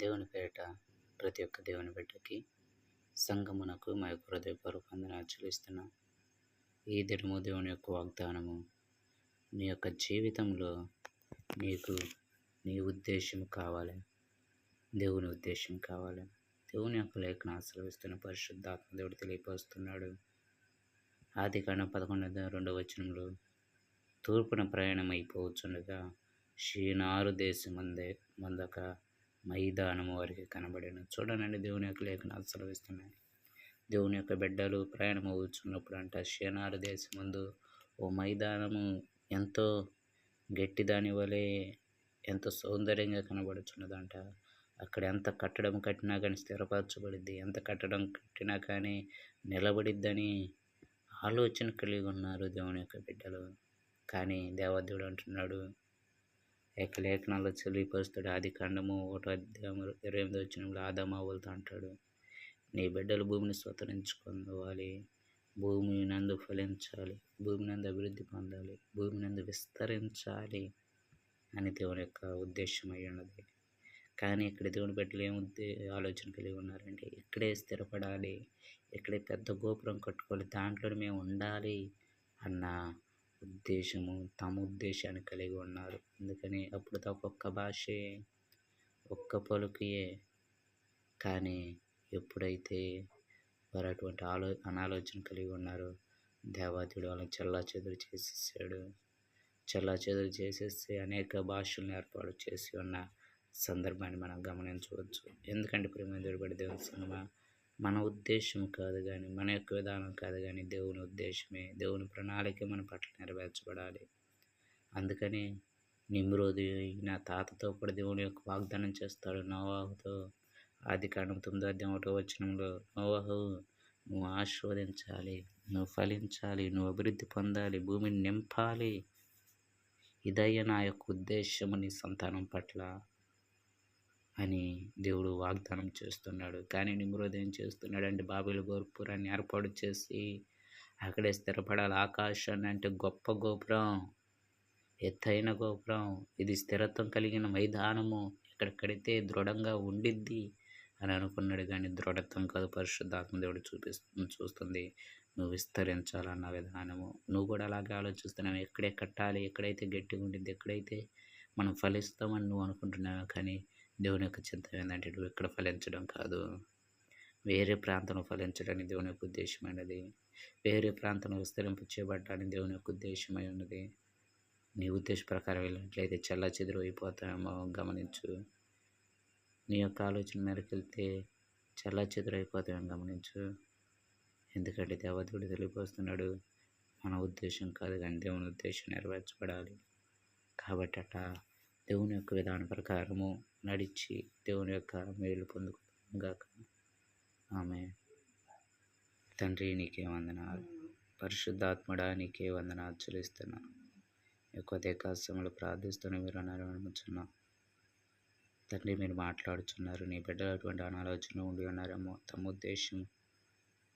దేవుని పేరిట ప్రతి ఒక్క దేవుని బిడ్డకి సంగమునకు మా యొక్క హృదయపూర్వక వందనాలు చెల్లిస్తున్నాం. ఈ దినము దేవుని యొక్క వాగ్దానము, నీ యొక్క జీవితంలో నీకు నీ ఉద్దేశం కావాలి, దేవుని ఉద్దేశం కావాలి. దేవుని యొక్క లేఖను ఆశ్రయిస్తున్న పరిశుద్ధాత్మ దేవుడు తెలియపరుస్తున్నాడు. ఆదికాండం 11:2 తూర్పున ప్రయాణం అయిపోవచ్చుండగా షీనారు దేశమందక మైదానము వారికి కనబడెను. చూడనండి, దేవుని యొక్క లేఖనాలు సెలవిస్తున్నాయి. దేవుని యొక్క బిడ్డలు ప్రయాణం అవుతున్నప్పుడు అంట షీనారు దేశమందు ఓ మైదానము ఎంతో గట్టిదాని వలె ఎంతో సౌందర్యంగా కనబడుచున్నదంట. అక్కడ ఎంత కట్టడం కట్టినా కానీ స్థిరపరచబడిద్ది, ఎంత కట్టడం కట్టినా కానీ నిలబడిద్దని ఆలోచన కలిగి ఉన్నారు దేవుని యొక్క బిడ్డలు. కానీ దేవదేవుడు అంటున్నాడు, లేఖనాల్లో తెలియపరుస్తాడు. ఆదికాండము 1:28 ఆదామవ్వలతో అంటాడు, నీ బిడ్డలు భూమిని స్వతంత్రించుకోవాలి, భూమి నందు ఫలించాలి, భూమి నందు అభివృద్ధి పొందాలి, భూమి నందు విస్తరించాలి అని దేవుని యొక్క ఉద్దేశం అయి ఉన్నది. కానీ ఇక్కడ దేవుని బిడ్డలు ఆలోచన కలిగి ఉన్నారంటే, ఇక్కడే స్థిరపడాలి, ఇక్కడే పెద్ద గోపురం కట్టుకోవాలి, దాంట్లో మేము ఉండాలి అన్న ఉద్దేశము, తమ ఉద్దేశాన్ని కలిగి ఉన్నారు. అందుకని అప్పుడు ఒక్కొక్క భాషే, ఒక్క పలుకుయే. కానీ ఎప్పుడైతే వారు అటువంటి అనాలోచన కలిగి ఉన్నారో, దేవాదేవుడు వాళ్ళని చెల్లాచెదురు చేసేసాడు. చెల్లాచెదురు చేసేసి అనేక భాషలను ఏర్పాటు చేసి ఉన్న సందర్భాన్ని మనం గమనించవచ్చు. ఎందుకంటే ప్రేమ దేవుడి దేవుని సంగమా, మన ఉద్దేశం కాదు కానీ, మన యొక్క విధానం కాదు కానీ, దేవుని ఉద్దేశమే, దేవుని ప్రణాళిక మన పట్ల నెరవేర్చబడాలి. అందుకని నిమ్రోదు నా తాతతో కూడా దేవుని యొక్క వాగ్దానం చేస్తాడు నోవాహుతో. ఆదికాండం 9:1 నోవాహు, నువ్వు ఆశీర్వదించాలి, నువ్వు ఫలించాలి, నువ్వు అభివృద్ధి పొందాలి, భూమిని నింపాలి, ఇదయ్య నా యొక్క ఉద్దేశము నీ సంతానం పట్ల అని దేవుడు వాగ్దానం చేస్తున్నాడు. కానీ నిమ్రోదు ఏం చేస్తున్నాడంటే, బాబేలు గోపురాన్ని ఏర్పాటు చేసి అక్కడే స్థిరపడాలి. ఆకాశాన్ని అంటే గొప్ప గోపురం, ఎత్తైన గోపురం, ఇది స్థిరత్వం కలిగిన మైదానము, ఇక్కడ కడితే దృఢంగా ఉండిద్ది అని అనుకున్నాడు. కానీ దృఢత్వం కాదు, పరిశుద్ధాత్మ దేవుడు చూస్తుంది నువ్వు విస్తరించాలన్న విధానము. నువ్వు కూడా అలాగే ఆలోచిస్తున్నావు, ఎక్కడే కట్టాలి, ఎక్కడైతే గట్టిగా ఉండిద్ది, ఎక్కడైతే మనం ఫలిస్తామని నువ్వు అనుకుంటున్నావు. కానీ దేవుని యొక్క చింత ఏంటంటే, నువ్వు ఇక్కడ ఫలించడం కాదు, వేరే ప్రాంతంలో ఫలించడానికి దేవుని యొక్క ఉద్దేశమైనది, వేరే ప్రాంతంలో విస్తరింప చేయబడటానికి దేవుని యొక్క ఉద్దేశమై ఉన్నది. నీ ఉద్దేశ ప్రకారం వెళ్ళినట్లయితే చెల్లాచెదురు అయిపోతామేమో గమనించు. నీ యొక్క ఆలోచన మేరకు వెళ్తే చెల్లాచెదురు అయిపోతామేమో గమనించు. ఎందుకంటే దేవదేవుడు తెలియపరుస్తున్నాడు, మన ఉద్దేశం కాదు కానీ దేవుని ఉద్దేశం నెరవేర్చబడాలి. కాబట్టి అట్లా దేవుని యొక్క విధానం ప్రకారము నడిచి దేవుని యొక్క మేలు పొందుగాక. ఆమె తండ్రి నీకే వందనాలు, పరిశుద్ధాత్మడా నీకే వందనాలు చెల్లిస్తున్నాను. ఎక్కువ కాలంలో ప్రార్థిస్తూనే మీరు నమ్మచున్నాం. తండ్రి, మీరు మాట్లాడుతున్నారు, నీ బిడ్డలు అటువంటి అనాలోచన ఉండి ఉన్నారేమో, తమ ఉద్దేశం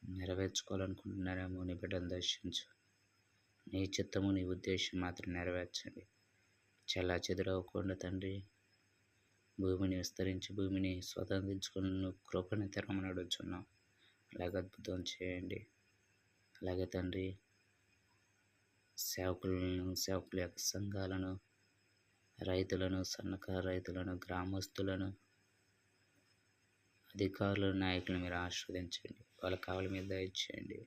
నెరవేర్చుకోవాలనుకుంటున్నారేమో. నీ బిడ్డను దర్శించు, నీ చిత్తము నీ ఉద్దేశం మాత్రం నెరవేర్చండి. చెల్లాచెదురవ్వకుండా తండ్రి, భూమిని విస్తరించి భూమిని స్వతంత్రించుకున్న కృపను తెరమని అడుగుతున్నాం. అలాగే అద్భుతం చేయండి. అలాగే తండ్రి, సేవకుల యొక్క సంఘాలను, రైతులను, సన్నకారు రైతులను, గ్రామస్తులను, అధికారులను, నాయకులను మీరు ఆశీర్వదించండి. వాళ్ళ కావల మీద దయచేయండి.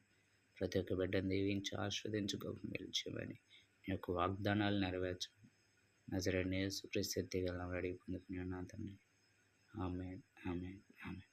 ప్రతి ఒక్క బిడ్డను దీవించి ఆశీర్వదించి గొప్ప నిలిచేయమని మీ యొక్క వాగ్దానాలు నెరవేర్చండి. నజరేయుడైన యేసు క్రీస్తు గల అడిగి పొందుకుని ఉన్నాను తండ్రి. ఆమేన్, ఆమేన్, ఆమేన్.